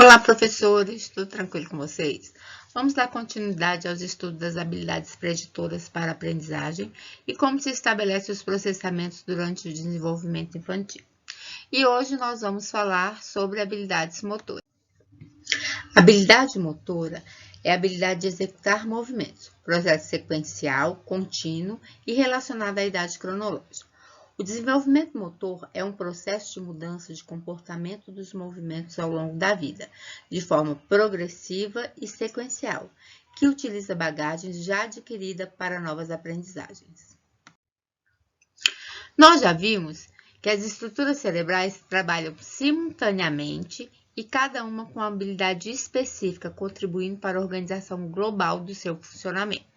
Olá, professores, tudo tranquilo com vocês? Vamos dar continuidade aos estudos das habilidades preditoras para a aprendizagem e como se estabelece os processamentos durante o desenvolvimento infantil. E hoje nós vamos falar sobre habilidades motoras. Habilidade motora é a habilidade de executar movimentos, processo sequencial, contínuo e relacionado à idade cronológica. O desenvolvimento motor é um processo de mudança de comportamento dos movimentos ao longo da vida, de forma progressiva e sequencial, que utiliza bagagens já adquirida para novas aprendizagens. Nós já vimos que as estruturas cerebrais trabalham simultaneamente e cada uma com uma habilidade específica, contribuindo para a organização global do seu funcionamento.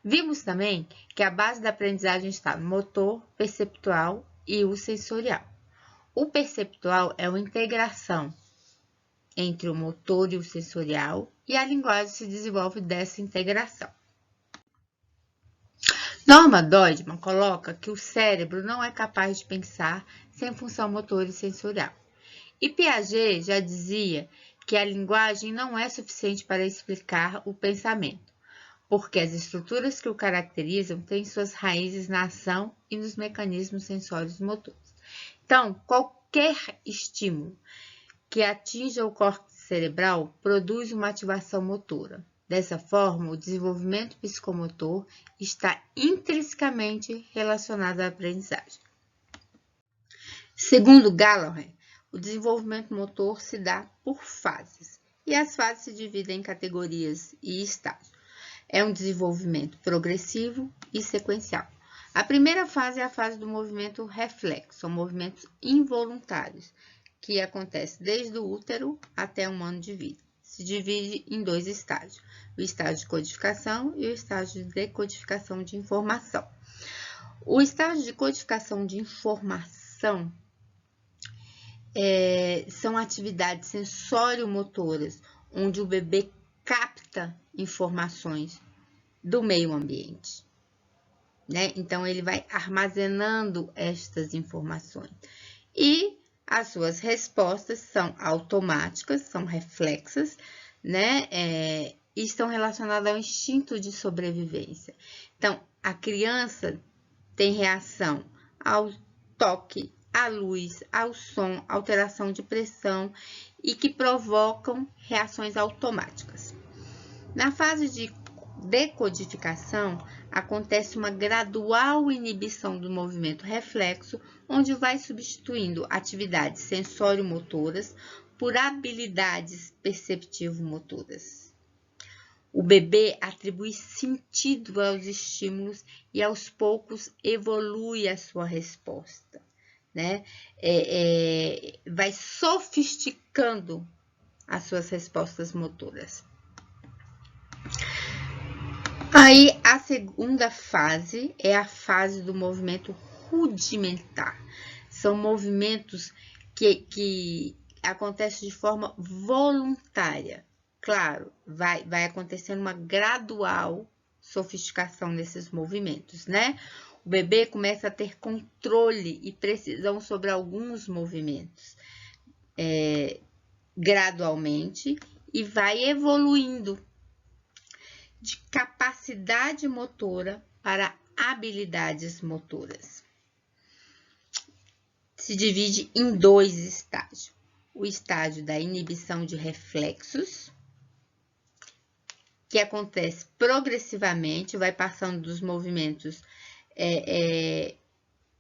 Vimos também que a base da aprendizagem está no motor, perceptual e o sensorial. O perceptual é uma integração entre o motor e o sensorial e a linguagem se desenvolve dessa integração. Norma Deutschmann coloca que o cérebro não é capaz de pensar sem função motor e sensorial. E Piaget já dizia que a linguagem não é suficiente para explicar o pensamento, porque as estruturas que o caracterizam têm suas raízes na ação e nos mecanismos sensórios motores. Então, qualquer estímulo que atinja o córtex cerebral produz uma ativação motora. Dessa forma, o desenvolvimento psicomotor está intrinsecamente relacionado à aprendizagem. Segundo Gallagher, o desenvolvimento motor se dá por fases, e as fases se dividem em categorias e estágios. É um desenvolvimento progressivo e sequencial. A primeira fase é a fase do movimento reflexo, são movimentos involuntários, que acontece desde o útero até um ano de vida. Se divide em dois estágios, o estágio de codificação e o estágio de decodificação de informação. O estágio de codificação de informação são atividades sensório-motoras, onde o bebê capta informações do meio ambiente, né? Então, ele vai armazenando estas informações. E as suas respostas são automáticas, são reflexas, né? E estão relacionadas ao instinto de sobrevivência. Então, a criança tem reação ao toque, à luz, ao som, alteração de pressão e que provocam reações automáticas. Na fase de decodificação, acontece uma gradual inibição do movimento reflexo, onde vai substituindo atividades sensório-motoras por habilidades perceptivo-motoras. O bebê atribui sentido aos estímulos e aos poucos evolui a sua resposta, né? Vai sofisticando as suas respostas motoras. Aí, a segunda fase é a fase do movimento rudimentar. São movimentos que acontecem de forma voluntária. Claro, vai acontecendo uma gradual sofisticação desses movimentos, né? O bebê começa a ter controle e precisão sobre alguns movimentos gradualmente e vai evoluindo de capacidade motora para habilidades motoras. Se divide em dois estágios. O estágio da inibição de reflexos, que acontece progressivamente, vai passando dos movimentos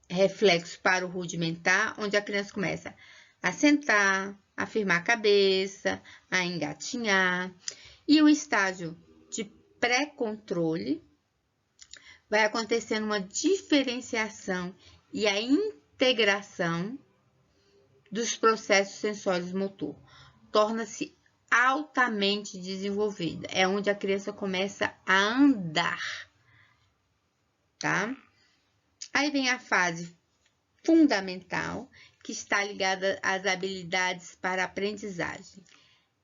reflexos para o rudimentar, onde a criança começa a sentar, a firmar a cabeça, a engatinhar. E o estágio de pré-controle, vai acontecendo uma diferenciação e a integração dos processos sensórios motor. Torna-se altamente desenvolvida. É onde a criança começa a andar, tá? Aí vem a fase fundamental, que está ligada às habilidades para a aprendizagem.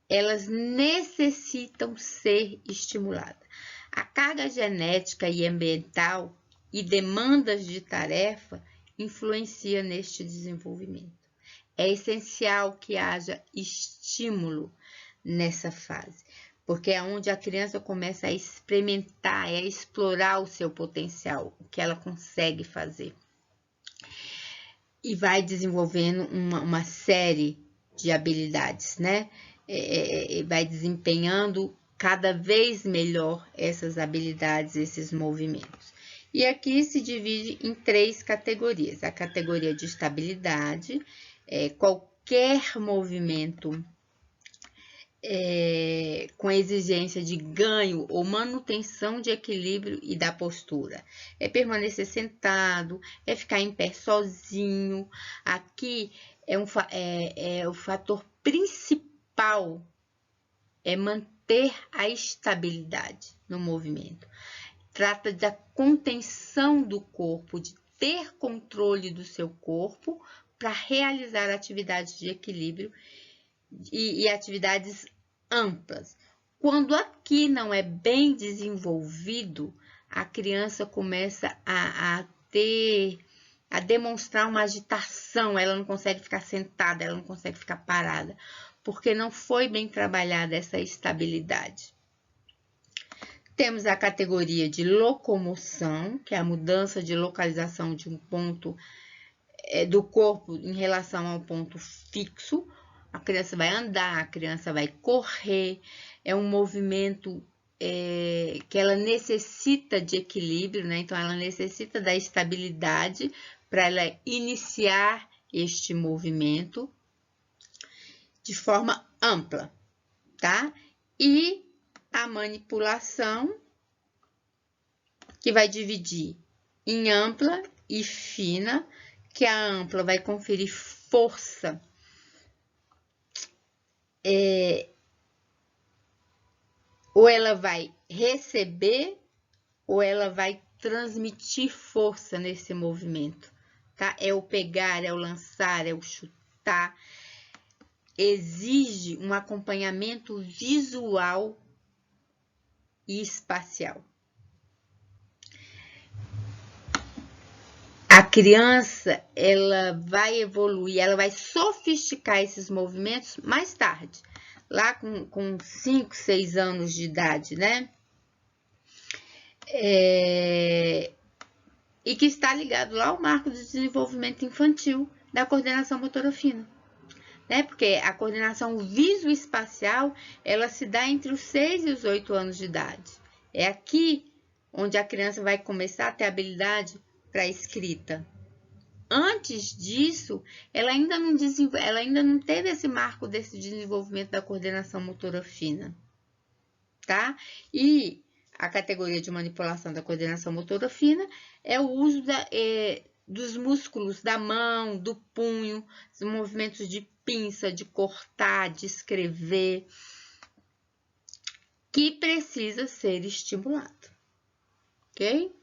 Elas necessitam ser estimuladas. A carga genética e ambiental e demandas de tarefa influenciam neste desenvolvimento. É essencial que haja estímulo nessa fase, porque é onde a criança começa a experimentar, a explorar o seu potencial, o que ela consegue fazer. E vai desenvolvendo uma série de habilidades, né? Vai desempenhando cada vez melhor essas habilidades, esses movimentos. E aqui se divide em 3 categorias. A categoria de estabilidade, qualquer movimento com exigência de ganho ou manutenção de equilíbrio e da postura. É permanecer sentado, é ficar em pé sozinho. Aqui o fator principal é manter a estabilidade no movimento. Trata da contenção do corpo, de ter controle do seu corpo para realizar atividades de equilíbrio e atividades amplas. Quando aqui não é bem desenvolvido, a criança começa a demonstrar uma agitação, ela não consegue ficar sentada, ela não consegue ficar parada, porque não foi bem trabalhada essa estabilidade. Temos a categoria de locomoção, que é a mudança de localização de um ponto do corpo em relação ao ponto fixo. A criança vai andar, a criança vai correr, é um movimento que ela necessita de equilíbrio, né? Então, ela necessita da estabilidade para ela iniciar este movimento de forma ampla, tá? E a manipulação, que vai dividir em ampla e fina, que a ampla vai conferir força ou ela vai receber ou ela vai transmitir força nesse movimento, tá? É o pegar, é o lançar, é o chutar. Exige um acompanhamento visual e espacial. A criança, ela vai evoluir, ela vai sofisticar esses movimentos mais tarde, lá com 5, 6 anos de idade, né? E que está ligado lá ao marco de desenvolvimento infantil da coordenação motora fina, né? Porque a coordenação visoespacial, ela se dá entre os 6 e os 8 anos de idade. É aqui onde a criança vai começar a ter habilidade para a escrita. Antes disso, ela ainda não teve esse marco desse desenvolvimento da coordenação motora fina, tá? E a categoria de manipulação da coordenação motora fina é o uso dos músculos da mão, do punho, os movimentos de pinça, de cortar, de escrever, que precisa ser estimulado, ok?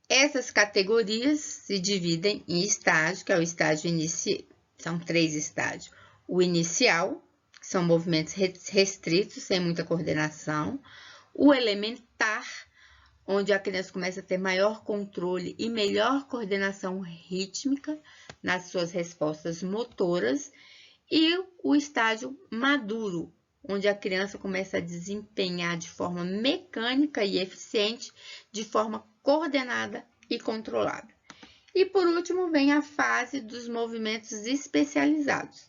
Essas categorias se dividem em estágio, que é o estágio inicial, são 3 estágios. O inicial, que são movimentos restritos, sem muita coordenação. O elementar, onde a criança começa a ter maior controle e melhor coordenação rítmica nas suas respostas motoras. E o estágio maduro, onde a criança começa a desempenhar de forma mecânica e eficiente, de forma coordenada e controlada. E por último vem a fase dos movimentos especializados,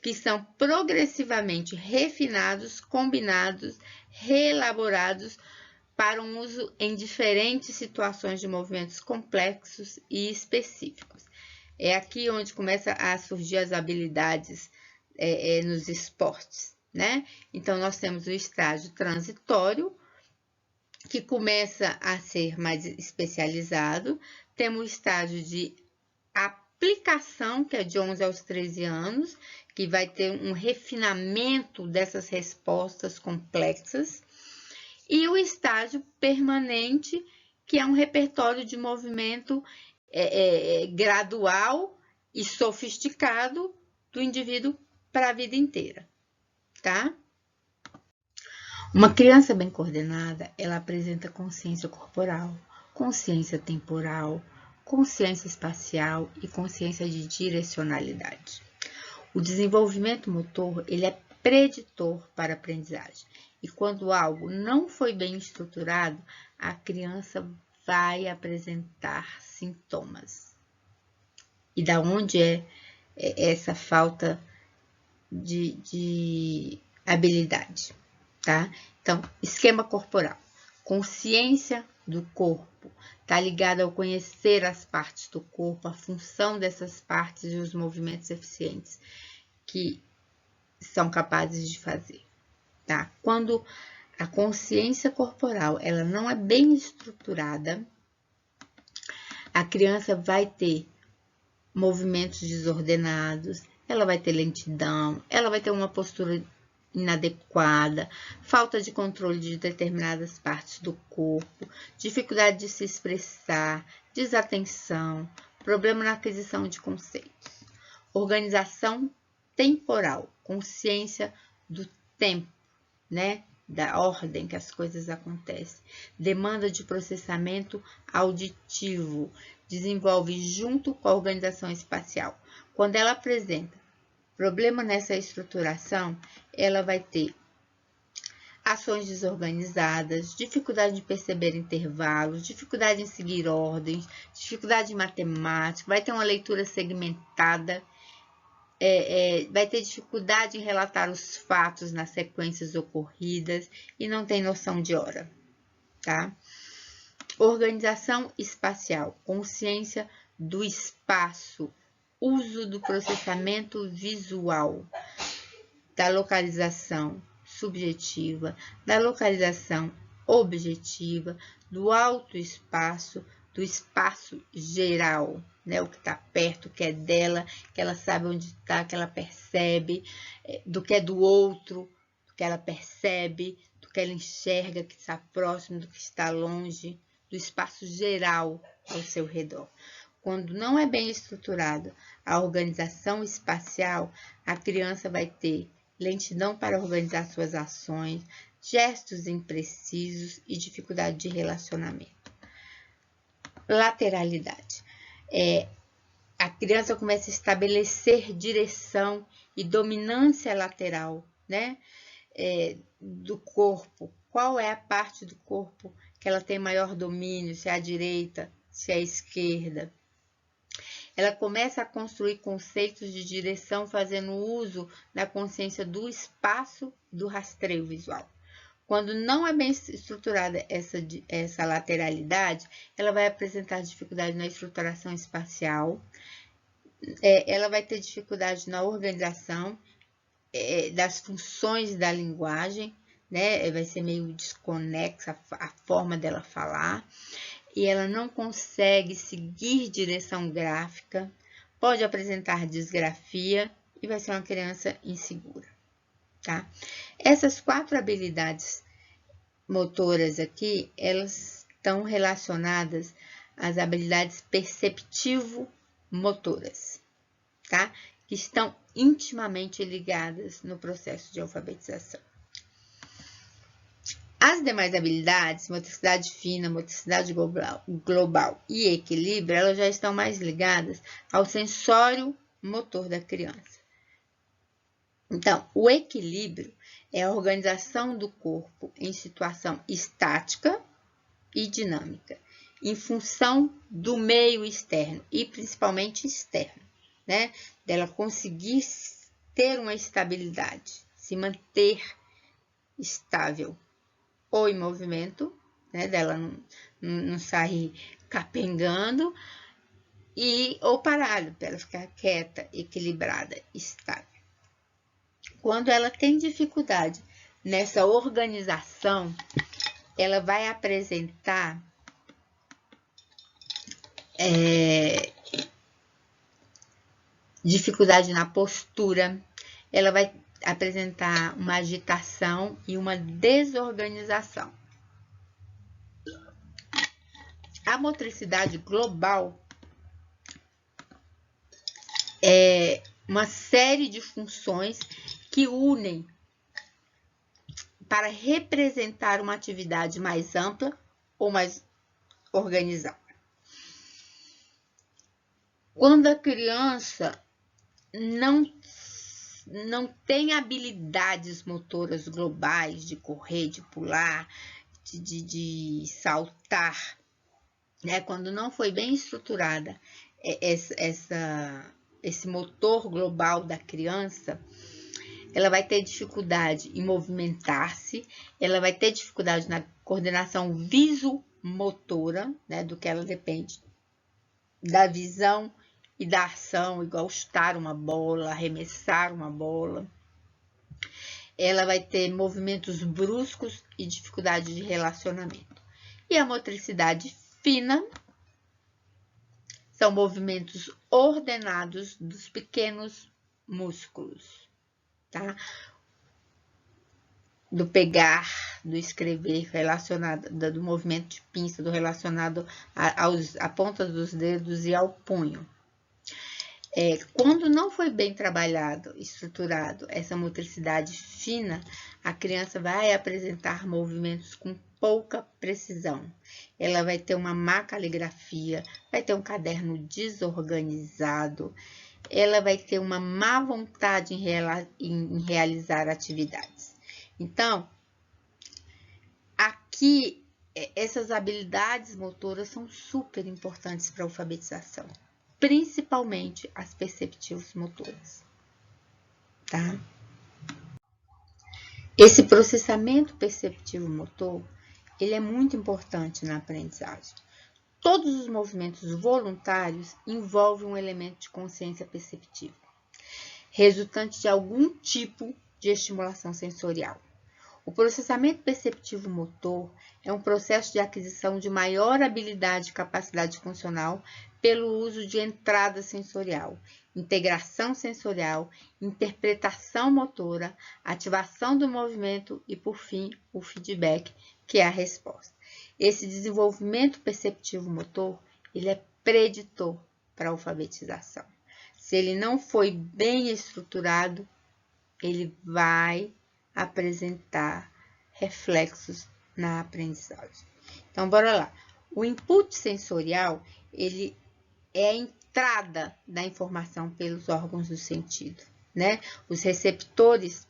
que são progressivamente refinados, combinados, reelaborados para um uso em diferentes situações de movimentos complexos e específicos. É aqui onde começa a surgir as habilidades nos esportes, né? Então, nós temos o estágio transitório, que começa a ser mais especializado. Temos o estágio de aplicação, que é de 11 aos 13 anos, que vai ter um refinamento dessas respostas complexas. E o estágio permanente, que é um repertório de movimento gradual e sofisticado do indivíduo para a vida inteira, tá? Uma criança bem coordenada, ela apresenta consciência corporal, consciência temporal, consciência espacial e consciência de direcionalidade. O desenvolvimento motor, ele é preditor para a aprendizagem. E quando algo não foi bem estruturado, a criança vai apresentar sintomas. E da onde é essa falta de habilidade, tá? Então, esquema corporal. Consciência do corpo está ligada ao conhecer as partes do corpo, a função dessas partes e os movimentos eficientes que são capazes de fazer, tá? Quando a consciência corporal ela não é bem estruturada, a criança vai ter movimentos desordenados, ela vai ter lentidão, ela vai ter uma postura inadequada, falta de controle de determinadas partes do corpo, dificuldade de se expressar, desatenção, problema na aquisição de conceitos. Organização temporal, consciência do tempo, né? Da ordem que as coisas acontecem. Demanda de processamento auditivo, desenvolve junto com a organização espacial. Quando ela apresenta problema nessa estruturação, ela vai ter ações desorganizadas, dificuldade de perceber intervalos, dificuldade em seguir ordens, dificuldade em matemática, vai ter uma leitura segmentada, vai ter dificuldade em relatar os fatos nas sequências ocorridas e não tem noção de hora, tá? Organização espacial, consciência do espaço, uso do processamento visual, da localização subjetiva, da localização objetiva, do autoespaço, do espaço geral, né? O que está perto, o que é dela, que ela sabe onde está, que ela percebe, do que é do outro, do que ela percebe, do que ela enxerga, que está próximo, do que está longe, do espaço geral ao seu redor. Quando não é bem estruturado a organização espacial, a criança vai ter lentidão para organizar suas ações, gestos imprecisos e dificuldade de relacionamento. Lateralidade. A criança começa a estabelecer direção e dominância lateral, né? Do corpo. Qual é a parte do corpo que ela tem maior domínio? Se é a direita, se é a esquerda. Ela começa a construir conceitos de direção fazendo uso da consciência do espaço e do rastreio visual. Quando não é bem estruturada essa lateralidade, ela vai apresentar dificuldade na estruturação espacial, ela vai ter dificuldade na organização das funções da linguagem, né? Vai ser meio desconexa a forma dela falar. E ela não consegue seguir direção gráfica, pode apresentar disgrafia e vai ser uma criança insegura, tá? Essas 4 habilidades motoras aqui, elas estão relacionadas às habilidades perceptivo-motoras, tá? Que estão intimamente ligadas no processo de alfabetização. As demais habilidades, motricidade fina, motricidade global e equilíbrio, elas já estão mais ligadas ao sensório motor da criança. Então, o equilíbrio é a organização do corpo em situação estática e dinâmica, em função do meio externo e principalmente externo, né? Dela conseguir ter uma estabilidade, se manter estável ou em movimento, né? Dela não sair capengando, ou parado, para ela ficar quieta, equilibrada, estável. Quando ela tem dificuldade nessa organização, ela vai apresentar dificuldade na postura, ela vai apresentar uma agitação e uma desorganização. A motricidade global é uma série de funções que unem para representar uma atividade mais ampla ou mais organizada. Quando a criança não tem habilidades motoras globais de correr, de pular, de saltar, né? Quando não foi bem estruturada esse motor global da criança, ela vai ter dificuldade em movimentar-se, ela vai ter dificuldade na coordenação visomotora, né? Do que ela depende, da visão e da ação, igual chutar uma bola, arremessar uma bola. Ela vai ter movimentos bruscos e dificuldade de relacionamento. E a motricidade fina são movimentos ordenados dos pequenos músculos, tá? Do pegar, do escrever, relacionado, do movimento de pinça, do relacionado à ponta dos dedos e ao punho. Quando não foi bem trabalhado, estruturado essa motricidade fina, a criança vai apresentar movimentos com pouca precisão. Ela vai ter uma má caligrafia, vai ter um caderno desorganizado, ela vai ter uma má vontade em realizar atividades. Então, aqui, essas habilidades motoras são super importantes para a alfabetização, principalmente as perceptivas motoras, tá? Esse processamento perceptivo motor, ele é muito importante na aprendizagem. Todos os movimentos voluntários envolvem um elemento de consciência perceptiva, resultante de algum tipo de estimulação sensorial. O processamento perceptivo motor é um processo de aquisição de maior habilidade e capacidade funcional pelo uso de entrada sensorial, integração sensorial, interpretação motora, ativação do movimento e, por fim, o feedback, que é a resposta. Esse desenvolvimento perceptivo motor, ele é preditor para a alfabetização. Se ele não foi bem estruturado, ele vai apresentar reflexos na aprendizagem. Então, bora lá. O input sensorial, ele é a entrada da informação pelos órgãos do sentido, né? Os receptores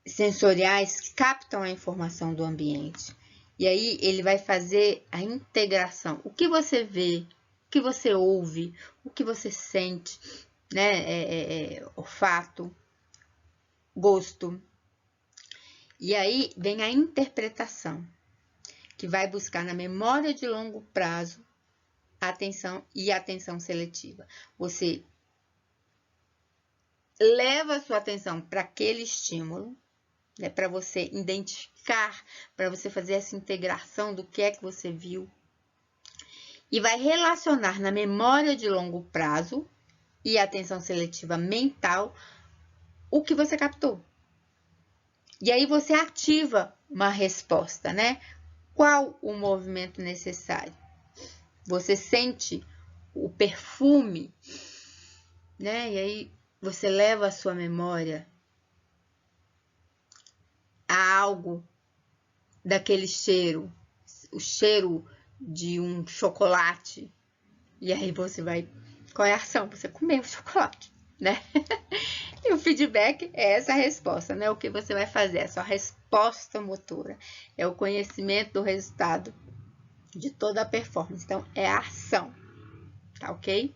sensoriais captam a informação do ambiente. E aí, ele vai fazer a integração. O que você vê, o que você ouve, o que você sente, né? Olfato, gosto. E aí vem a interpretação, que vai buscar na memória de longo prazo a atenção seletiva. Você leva a sua atenção para aquele estímulo, né, para você identificar, para você fazer essa integração do que é que você viu, e vai relacionar na memória de longo prazo e atenção seletiva mental o que você captou. E aí você ativa uma resposta, né? Qual o movimento necessário? Você sente o perfume, né? E aí você leva a sua memória a algo daquele cheiro, o cheiro de um chocolate. E aí você vai... Qual é a ação? Você comeu o chocolate, né? E o feedback é essa resposta, né? O que você vai fazer, a sua resposta motora. É o conhecimento do resultado de toda a performance. Então, é a ação, tá ok?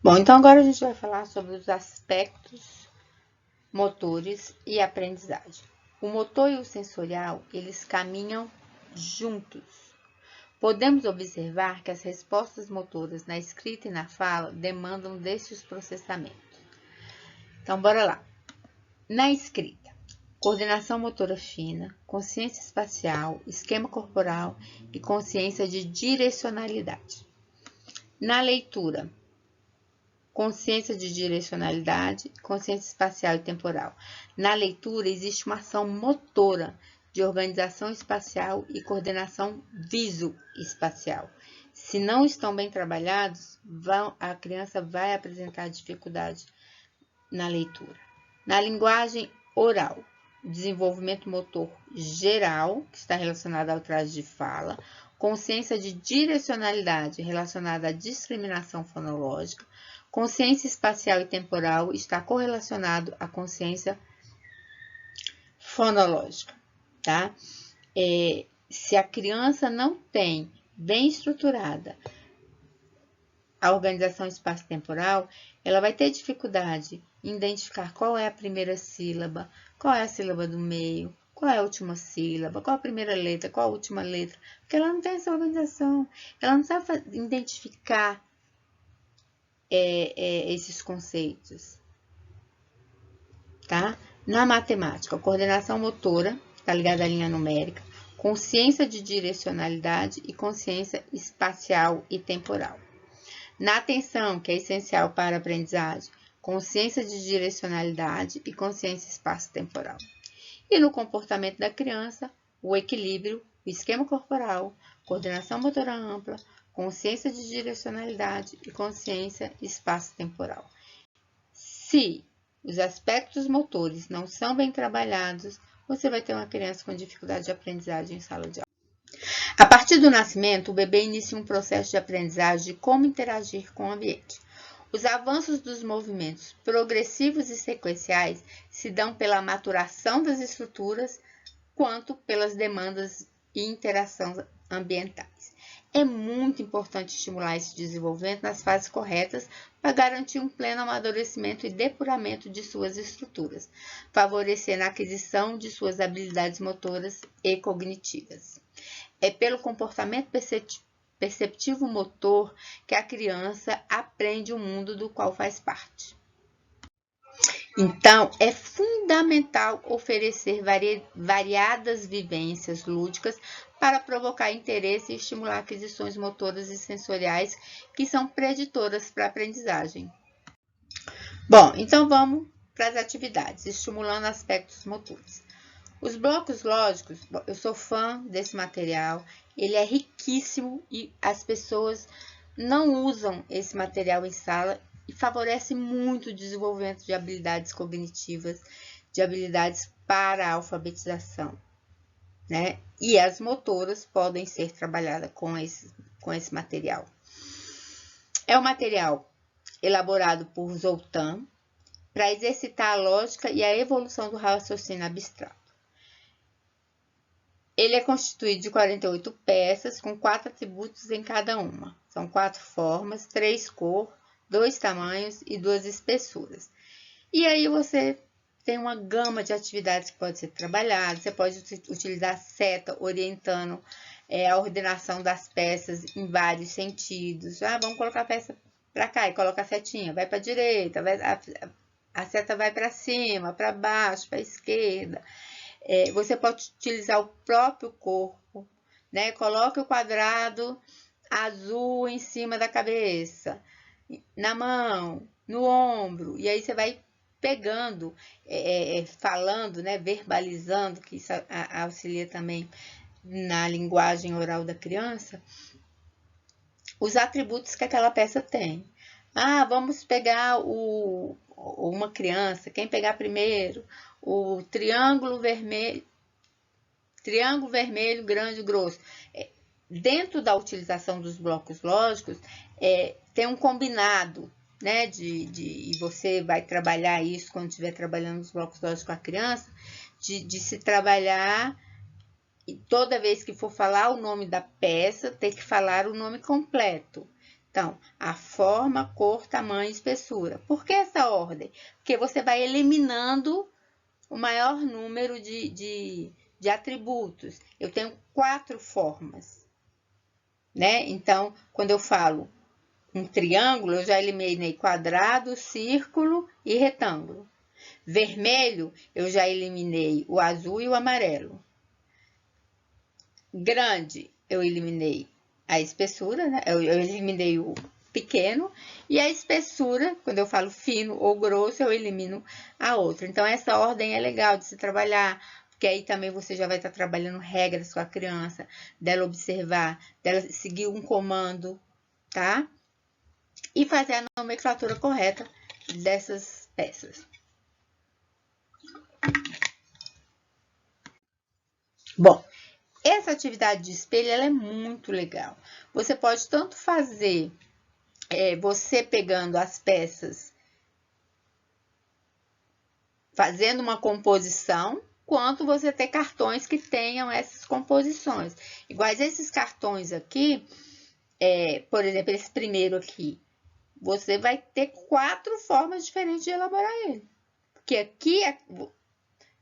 Bom, então agora a gente vai falar sobre os aspectos motores e aprendizagem. O motor e o sensorial, eles caminham juntos. Podemos observar que as respostas motoras na escrita e na fala demandam destes processamentos. Então, bora lá. Na escrita, coordenação motora fina, consciência espacial, esquema corporal e consciência de direcionalidade. Na leitura, consciência de direcionalidade, consciência espacial e temporal. Na leitura, existe uma ação motora de organização espacial e coordenação visoespacial. Se não estão bem trabalhados, a criança vai apresentar dificuldade na leitura. Na linguagem oral, desenvolvimento motor geral, que está relacionado ao traço de fala, consciência de direcionalidade relacionada à discriminação fonológica, consciência espacial e temporal está correlacionado à consciência fonológica, tá? Se a criança não tem bem estruturada a organização espaço-temporal, ela vai ter dificuldade em identificar qual é a primeira sílaba, qual é a sílaba do meio, qual é a última sílaba, qual a primeira letra, qual a última letra, porque ela não tem essa organização, ela não sabe identificar esses conceitos, tá? Na matemática, a coordenação motora está ligada à linha numérica, consciência de direcionalidade e consciência espacial e temporal. Na atenção, que é essencial para a aprendizagem, consciência de direcionalidade e consciência espaço-temporal. E no comportamento da criança, o equilíbrio, o esquema corporal, coordenação motora ampla, consciência de direcionalidade e consciência espaço-temporal. Se os aspectos motores não são bem trabalhados, você vai ter uma criança com dificuldade de aprendizagem em sala de aula. A partir do nascimento, o bebê inicia um processo de aprendizagem de como interagir com o ambiente. Os avanços dos movimentos progressivos e sequenciais se dão pela maturação das estruturas, quanto pelas demandas e interações ambientais. É muito importante estimular esse desenvolvimento nas fases corretas para garantir um pleno amadurecimento e depuramento de suas estruturas, favorecendo a aquisição de suas habilidades motoras e cognitivas. É pelo comportamento perceptivo motor que a criança aprende o mundo do qual faz parte. Então, é fundamental oferecer variadas vivências lúdicas para provocar interesse e estimular aquisições motoras e sensoriais que são preditoras para a aprendizagem. Bom, então vamos para as atividades, estimulando aspectos motores. Os blocos lógicos, eu sou fã desse material, ele é riquíssimo e as pessoas não usam esse material em sala e favorece muito o desenvolvimento de habilidades cognitivas, de habilidades para a alfabetização, né? E as motoras podem ser trabalhadas com esse material. É um material elaborado por Zoltan para exercitar a lógica e a evolução do raciocínio abstrato. Ele é constituído de 48 peças, com 4 atributos em cada uma. São 4 formas, 3 cores, 2 tamanhos e 2 espessuras. E aí você tem uma gama de atividades que pode ser trabalhada. Você pode utilizar a seta orientando a ordenação das peças em vários sentidos. Vamos colocar a peça para cá e coloca a setinha. Vai para a direita, a seta vai para cima, para baixo, para a esquerda. Você pode utilizar o próprio corpo, né? Coloque o quadrado azul em cima da cabeça, na mão, no ombro, e aí você vai pegando, falando, né? Verbalizando, que isso auxilia também na linguagem oral da criança, os atributos que aquela peça tem. Vamos pegar uma criança, quem pegar primeiro, o triângulo vermelho, grande e grosso. Dentro da utilização dos blocos lógicos, tem um combinado, né? E você vai trabalhar isso quando estiver trabalhando os blocos lógicos com a criança, de se trabalhar, e toda vez que for falar o nome da peça, ter que falar o nome completo. Então, a forma, cor, tamanho e espessura. Por que essa ordem? Porque você vai eliminando o maior número de atributos. Eu tenho 4 formas, né? Então, quando eu falo um triângulo, eu já eliminei quadrado, círculo e retângulo. Vermelho, eu já eliminei o azul e o amarelo. Grande, eu eliminei a espessura, né? Eu eliminei o pequeno, e a espessura, quando eu falo fino ou grosso, eu elimino a outra. Então, essa ordem é legal de se trabalhar, porque aí também você já vai estar trabalhando regras com a criança, dela observar, dela seguir um comando, tá? E fazer a nomenclatura correta dessas peças. Bom, Essa atividade de espelho, ela é muito legal. Você pode tanto fazer, você pegando as peças, fazendo uma composição, quanto você ter cartões que tenham essas composições. Iguais esses cartões aqui, por exemplo, esse primeiro aqui, você vai ter 4 formas diferentes de elaborar ele. Porque aqui,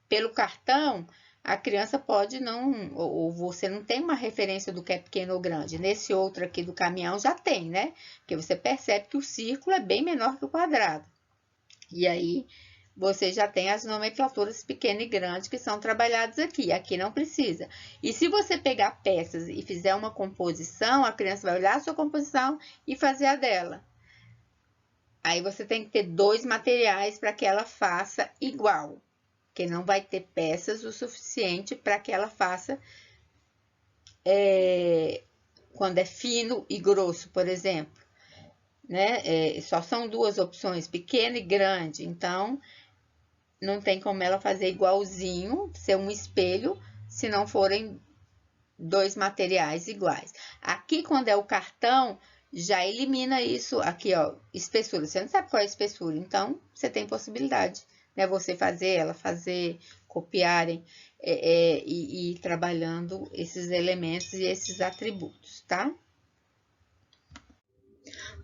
pelo cartão, a criança pode não, ou você não tem uma referência do que é pequeno ou grande. Nesse outro aqui do caminhão já tem, né? Porque você percebe que o círculo é bem menor que o quadrado. E aí, você já tem as nomenclaturas pequeno e grande que são trabalhadas aqui. Aqui não precisa. E se você pegar peças e fizer uma composição, a criança vai olhar a sua composição e fazer a dela. Aí você tem que ter 2 materiais para que ela faça igual. Porque não vai ter peças o suficiente para que ela faça quando é fino e grosso, por exemplo. Né? Só são 2 opções, pequeno e grande. Então, não tem como ela fazer igualzinho, ser um espelho, se não forem 2 materiais iguais. Aqui, quando é o cartão, já elimina isso. Aqui, ó, espessura. Você não sabe qual é a espessura, então, você tem possibilidade, né? Você fazer, ela fazer, copiarem e ir trabalhando esses elementos e esses atributos, tá?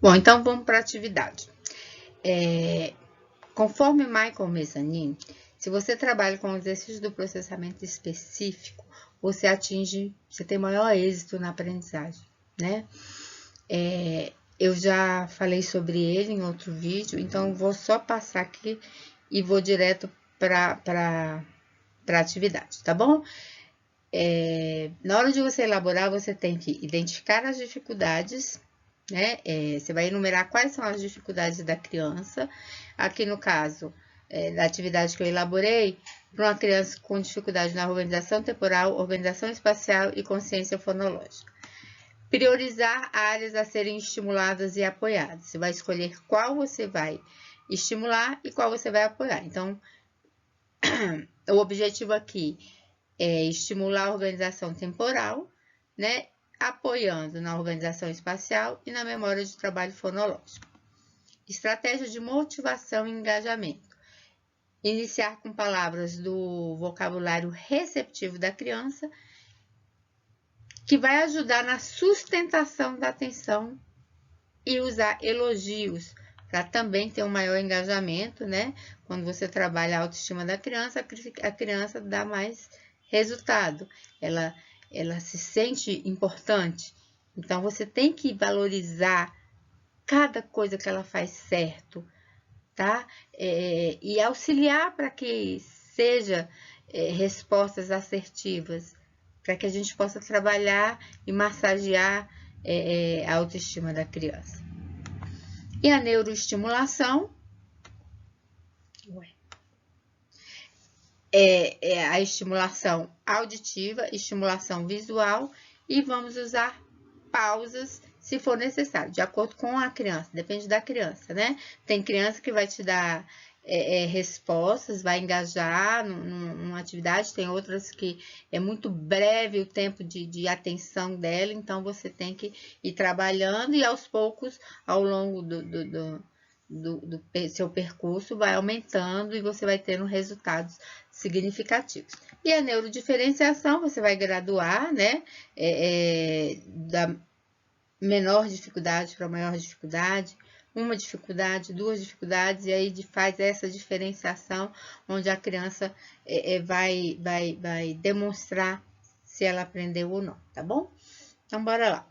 Bom, então, vamos para a atividade. Conforme Michael Mezzanin, se você trabalha com o exercício do processamento específico, você tem maior êxito na aprendizagem, né? Eu já falei sobre ele em outro vídeo, então vou só passar aqui e vou direto para a atividade, tá bom? Na hora de você elaborar, você tem que identificar as dificuldades, né? Você vai enumerar quais são as dificuldades da criança. Aqui no caso da atividade que eu elaborei, para uma criança com dificuldade na organização temporal, organização espacial e consciência fonológica. Priorizar áreas a serem estimuladas e apoiadas. Você vai escolher qual você vai estimular e qual você vai apoiar. Então, o objetivo aqui é estimular a organização temporal, né? Apoiando na organização espacial e na memória de trabalho fonológico. Estratégia de motivação e engajamento. Iniciar com palavras do vocabulário receptivo da criança, que vai ajudar na sustentação da atenção, e usar elogios para também ter um maior engajamento, né? Quando você trabalha a autoestima da criança, a criança dá mais resultado. Ela se sente importante. Então, você tem que valorizar cada coisa que ela faz certo, tá? E auxiliar para que seja respostas assertivas, para que a gente possa trabalhar e massagear a autoestima da criança. E a neuroestimulação é a estimulação auditiva, estimulação visual, e vamos usar pausas se for necessário, de acordo com a criança, depende da criança, né? Tem criança que vai te dar respostas, vai engajar numa atividade, tem outras que é muito breve o tempo de atenção dela, então você tem que ir trabalhando e aos poucos, ao longo do seu percurso, vai aumentando e você vai tendo resultados significativos. E a neurodiferenciação, você vai graduar, né, da menor dificuldade para maior dificuldade, uma dificuldade, 2 dificuldades, e aí faz essa diferenciação, onde a criança vai demonstrar se ela aprendeu ou não, tá bom? Então, bora lá.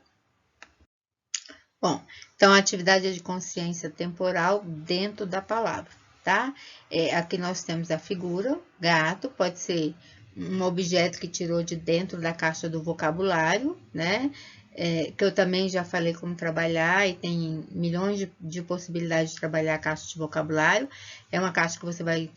Bom, então a atividade é de consciência temporal dentro da palavra, tá? Aqui nós temos a figura, gato, pode ser um objeto que tirou de dentro da caixa do vocabulário, né? Que eu também já falei como trabalhar, e tem milhões de possibilidades de trabalhar a caixa de vocabulário. É uma caixa que você vai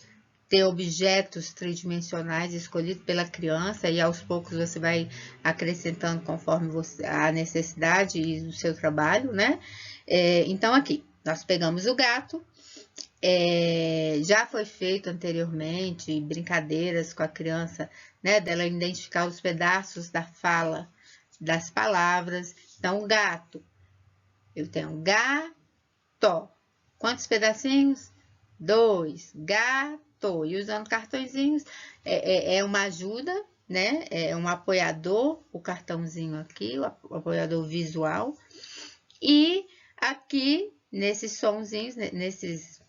ter objetos tridimensionais escolhidos pela criança, e aos poucos você vai acrescentando conforme a necessidade e o seu trabalho, né? Então, aqui, nós pegamos o gato, Já foi feito anteriormente brincadeiras com a criança, né? Dela identificar os pedaços da fala, das palavras. Então, gato. Eu tenho gato. Quantos pedacinhos? 2. Gato. E usando cartõezinhos, é uma ajuda, né? É um apoiador, o cartãozinho aqui, o apoiador visual. E aqui, nesses sonzinhos, nesses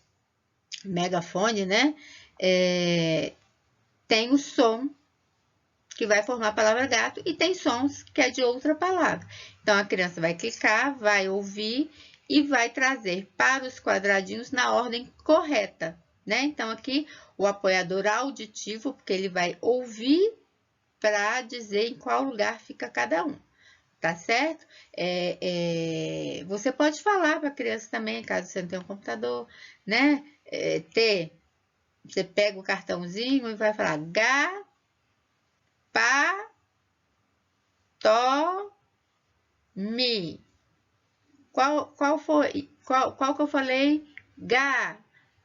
megafone, né? Tem o som que vai formar a palavra gato e tem sons que é de outra palavra. Então, a criança vai clicar, vai ouvir e vai trazer para os quadradinhos na ordem correta, né? Então, aqui o apoiador auditivo, porque ele vai ouvir para dizer em qual lugar fica cada um, tá certo? Você pode falar para a criança também, caso você não tenha um computador, né? Você pega o cartãozinho e vai falar mi. Qual foi? Qual que eu falei? Ga.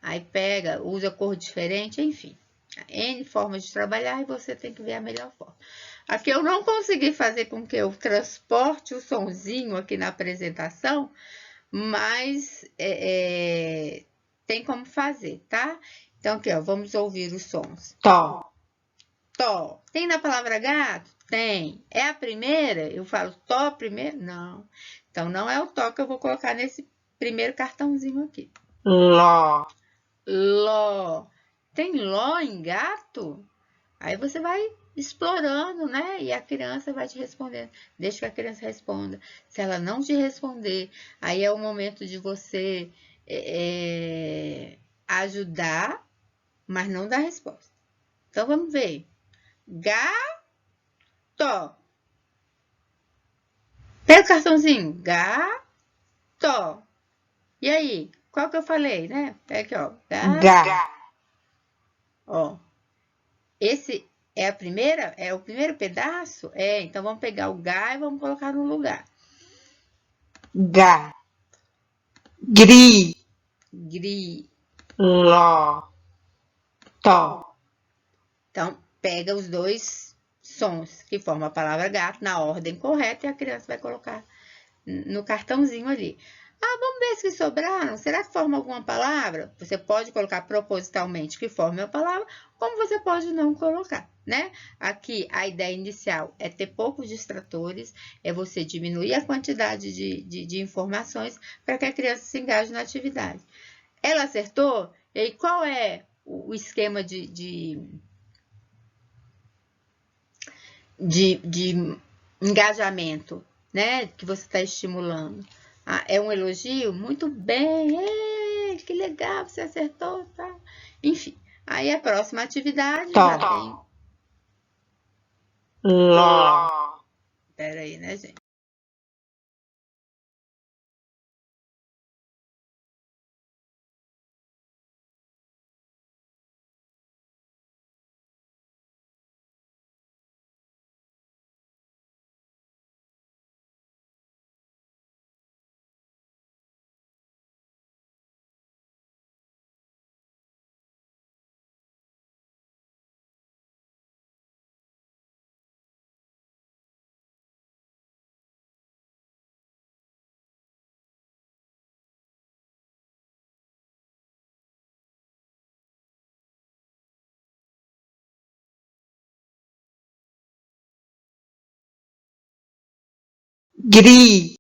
Aí pega, usa cor diferente, enfim. N formas de trabalhar e você tem que ver a melhor forma. Aqui eu não consegui fazer com que eu transporte o sonzinho aqui na apresentação, mas tem como fazer, tá? Então, aqui, ó, vamos ouvir os sons. Tó. Tó. Tem na palavra gato? Tem. É a primeira? Eu falo tó primeiro? Não. Então, não é o tó que eu vou colocar nesse primeiro cartãozinho aqui. Ló. Ló. Tem ló em gato? Aí você vai explorando, né? E a criança vai te respondendo. Deixa que a criança responda. Se ela não te responder, aí é o momento de você ajudar, mas não dar resposta. Então, vamos ver. Gato. Pega o cartãozinho. Gato. E aí? Qual que eu falei, né? Pega aqui, ó. Gá. Ó. Esse é a primeira? É o primeiro pedaço? Então vamos pegar o gá e vamos colocar no lugar. Gá. Gri. Gri. Ló. Tó. Então, pega os dois sons que formam a palavra gato na ordem correta e a criança vai colocar no cartãozinho ali. Vamos ver se sobraram. Será que forma alguma palavra? Você pode colocar propositalmente que forme a palavra, como você pode não colocar, né? Aqui, a ideia inicial é ter poucos distratores, é você diminuir a quantidade de informações para que a criança se engaje na atividade. Ela acertou? E aí, qual é o esquema de engajamento, né? Que você está estimulando? É um elogio? Muito bem! Que legal, você acertou, tá? Enfim, aí a próxima atividade Tó. já tem... Ló. Pera aí, né, gente? Gri.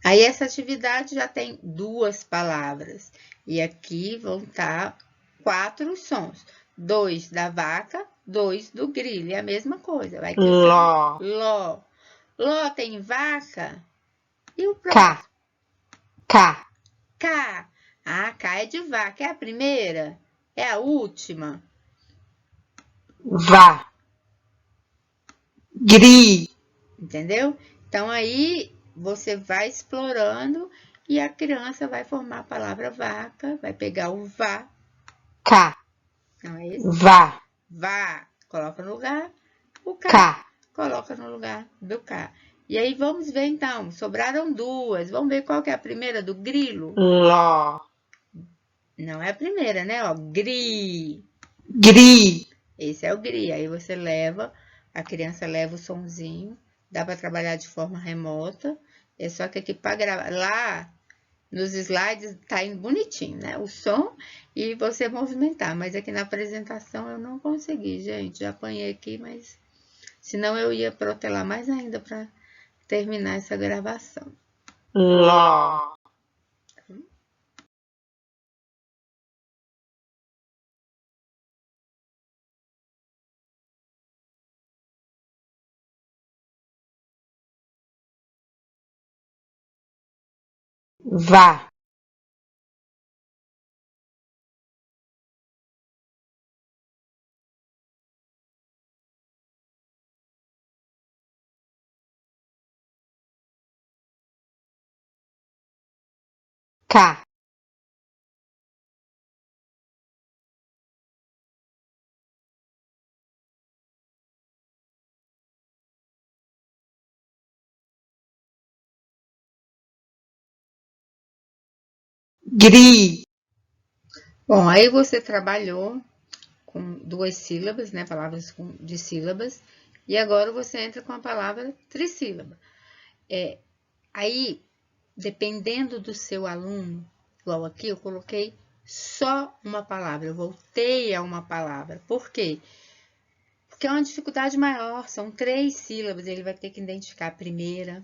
Aí essa atividade já tem 2 palavras. E aqui vão estar 4 sons. 2 da vaca, 2 do grilo. É a mesma coisa. Vai clicando. Ló. Ló. Ló tem vaca? E o Cá. próximo? Cá. Cá. Cá é de vaca. É a primeira? É a última? Vá. Gri. Entendeu? Então, aí você vai explorando e a criança vai formar a palavra vaca, vai pegar o vá. Cá. Não é esse? Vá. Vá, coloca no lugar. O Cá. coloca no lugar do cá. E aí, vamos ver então, sobraram 2. Vamos ver qual que é a primeira do grilo? Ló. Não é a primeira, né? Ó, gri. Gri. Esse é o gri. Aí você leva, a criança leva o sonzinho. Dá para trabalhar de forma remota. É só que aqui para gravar. Lá nos slides tá indo bonitinho, né? O som e você movimentar. Mas aqui na apresentação eu não consegui, gente. Já apanhei aqui, mas senão eu ia protelar mais ainda para terminar essa gravação. Ló. Vá. Cá. Gri. Bom, aí você trabalhou com 2 sílabas, né? Palavras de sílabas. E agora você entra com a palavra trissílaba. Aí, dependendo do seu aluno, igual aqui, eu coloquei só uma palavra. Eu voltei a uma palavra. Por quê? Porque é uma dificuldade maior. São 3 sílabas. Ele vai ter que identificar a primeira,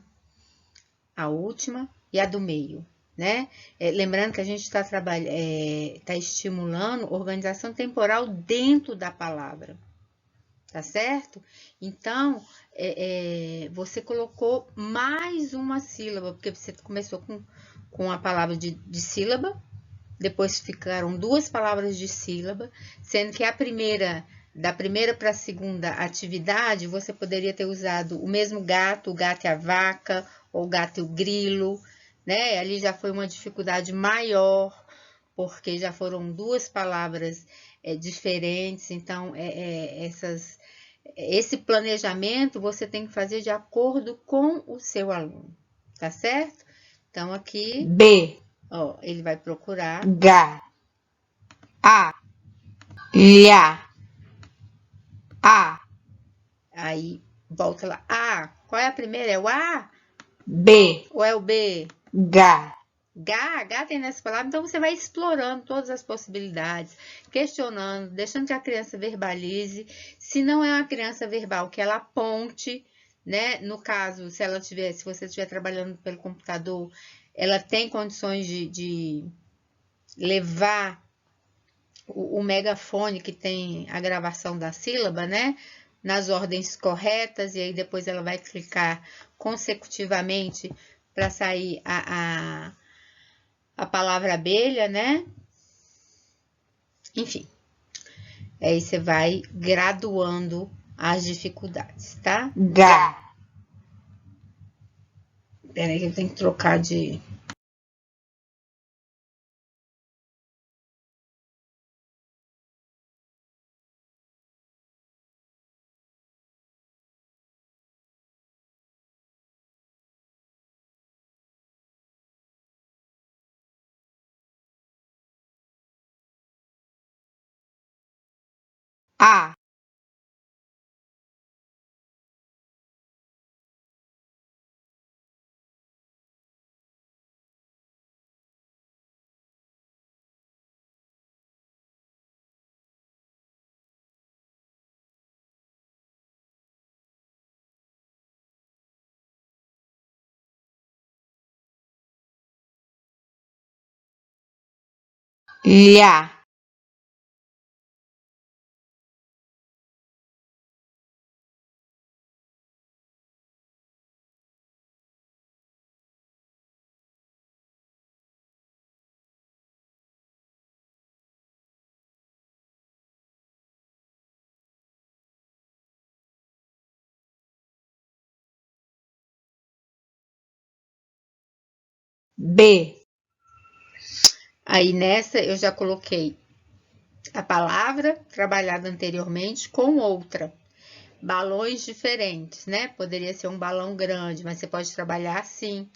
a última e a do meio, né? Lembrando que a gente está estimulando organização temporal dentro da palavra, tá certo? Então, você colocou mais uma sílaba, porque você começou com a palavra de sílaba, depois ficaram 2 palavras de sílaba, sendo que da primeira para a segunda atividade, você poderia ter usado o mesmo gato, o gato e a vaca, ou o gato e o grilo, né? Ali já foi uma dificuldade maior, porque já foram 2 palavras diferentes, então esse planejamento você tem que fazer de acordo com o seu aluno, tá certo? Então, aqui, B. ó, ele vai procurar. Gá. A. Lhá. A. Aí, volta lá. A, qual é a primeira? É o A B. ou é o B? Gá. Gá tem nessa palavra, então você vai explorando todas as possibilidades, questionando, deixando que a criança verbalize. Se não é uma criança verbal, que ela aponte, né? No caso, se você estiver trabalhando pelo computador, ela tem condições de levar o megafone que tem a gravação da sílaba, né? Nas ordens corretas, e aí depois ela vai clicar consecutivamente para sair a palavra abelha, né? Enfim, aí você vai graduando as dificuldades, tá? Gá. Peraí que eu tenho que trocar de... A. Lhá. B. Aí nessa eu já coloquei a palavra trabalhada anteriormente com outra. balões diferentes, né? Poderia ser um balão grande, mas você pode trabalhar assim.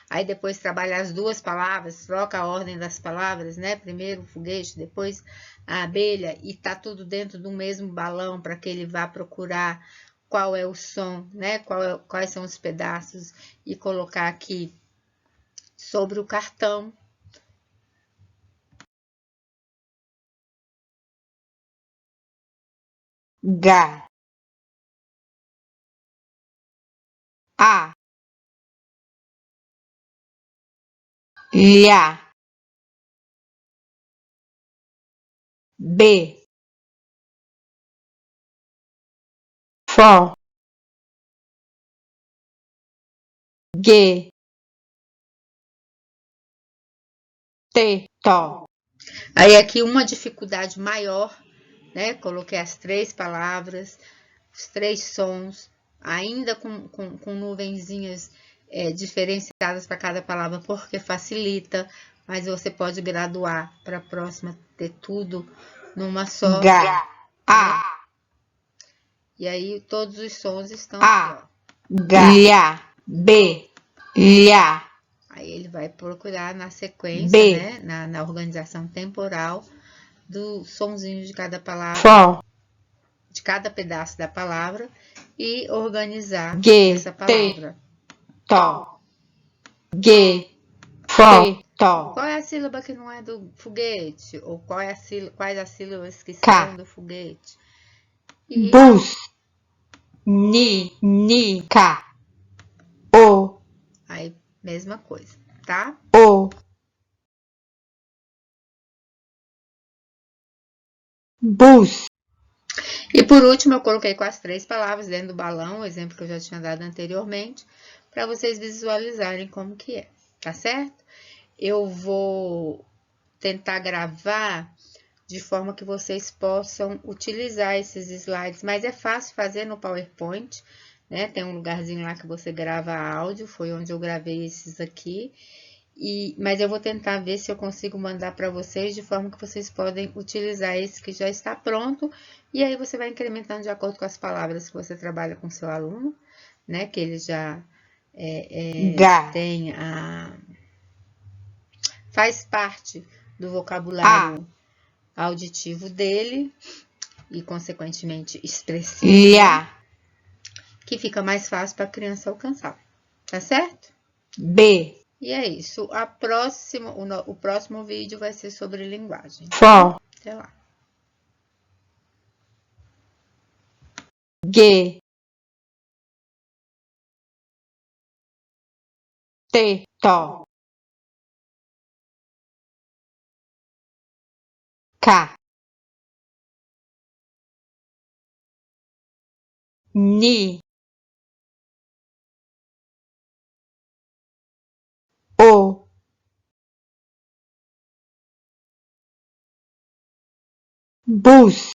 Aí depois trabalhar as duas palavras, troca a ordem das palavras, né? Primeiro o foguete, depois a abelha, e tá tudo dentro do mesmo balão para que ele vá procurar qual é o som, né? Quais são os pedaços e colocar aqui sobre o cartão. Ga. A. Lha. B. Fó. G. T. Tó. Aí aqui uma dificuldade maior, né? Coloquei as três palavras, os três sons, ainda com nuvenzinhas diferenciadas para cada palavra, porque facilita, mas você pode graduar para a próxima ter tudo numa só. Ga. A. E aí todos os sons estão A. aqui, ó. Ga. Lha. B. Lha. Aí ele vai procurar na sequência, B. né? Na organização temporal do sonzinho de cada palavra, Fó. de cada pedaço da palavra e organizar G. essa palavra. Tó. G. Fó. Tó. Qual é a sílaba que não é do foguete? Ou quais as sílabas que K. são do foguete? E Bus. Ni. K. O. aí, mesma coisa, tá? O. Bus. E por último, eu coloquei com as três palavras dentro do balão, o exemplo que eu já tinha dado anteriormente, para vocês visualizarem como que é, tá certo? Eu vou tentar gravar de forma que vocês possam utilizar esses slides, mas é fácil fazer no PowerPoint, né? Tem um lugarzinho lá que você grava áudio, foi onde eu gravei esses aqui. Mas eu vou tentar ver se eu consigo mandar para vocês de forma que vocês podem utilizar esse que já está pronto. E aí você vai incrementando de acordo com as palavras que você trabalha com seu aluno, né? Que ele já Ga. tem faz parte do vocabulário auditivo dele e, consequentemente, expressivo, Lha. que fica mais fácil para a criança alcançar, tá certo? B. E é isso. O próximo vídeo vai ser sobre linguagem. Fó. Até lá. G. T. Tó. K. Ni. O. Bus.